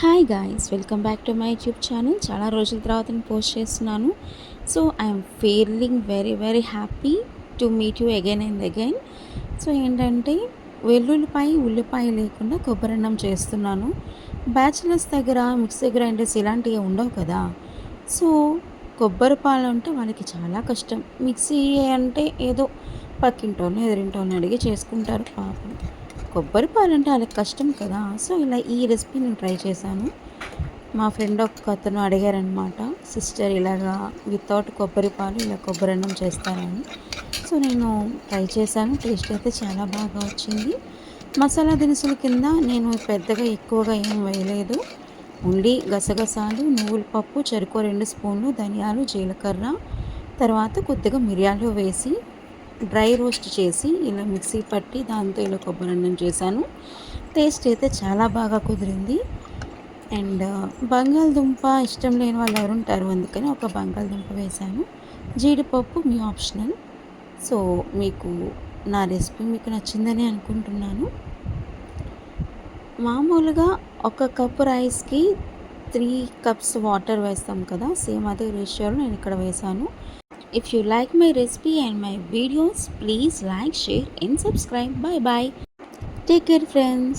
Hi guys, welcome back to my YouTube channel. చాలా రోజుల తర్వాత నేను పోస్ట్ చేస్తున్నాను. So I'm feeling very very happy to meet you again and again. So ఏంటంటే వెల్లుల్లిపాయ ఉల్లిపాయ లేకుండా కొబ్బరన్నం చేస్తున్నాను. బ్యాచిలర్స్ దగ్గర మిక్సీ గ్రైండర్స్ ఇలాంటివి ఉండవు కదా. సో కొబ్బరి పాలు అంటే వాళ్ళకి చాలా కష్టం. మిక్సీ అంటే ఏదో పక్కింటోని ఎదురింటోని అడిగి చేసుకుంటారు పాపం. కొబ్బరి పాలంటే వాళ్ళకి కష్టం కదా. సో ఇలా ఈ రెసిపీ నేను ట్రై చేశాను. మా ఫ్రెండ్ ఒక అతను అడిగారనమాట, సిస్టర్ ఇలాగా వితౌట్ కొబ్బరి పాలు ఇలా కొబ్బరి అన్నం చేస్తారని. సో నేను ట్రై చేశాను. టేస్ట్ అయితే చాలా బాగా వచ్చింది. మసాలా దినుసుల కింద నేను పెద్దగా ఎక్కువగా ఏం వేయలేదు. ఓన్లీ గసగసాలు, నువ్వుల పప్పు, చెరుకు 2 స్పూన్లు, ధనియాలు, జీలకర్ర, తర్వాత కొద్దిగా మిరియాలు వేసి డ్రై రోస్ట్ చేసి ఇలా మిక్సీ పట్టి దాంతో ఇలా కొబ్బరన్నం చేశాను. టేస్ట్ అయితే చాలా బాగా కుదిరింది. అండ్ బంగాళదుంప ఇష్టం లేని వాళ్ళు ఎవరుంటారు, అందుకని ఒక బంగాళదుంప వేశాను. జీడిపప్పు మీ ఆప్షనల్. సో మీకు నా రెసిపీ మీకు నచ్చిందని అనుకుంటున్నాను. మామూలుగా ఒక కప్పు రైస్కి 3 కప్స్ వాటర్ వేస్తాం కదా, సేమ్ అదే రేషియోలో నేను ఇక్కడ వేశాను. If you like my recipe and my videos, please like, share and subscribe. Bye bye. Take care friends.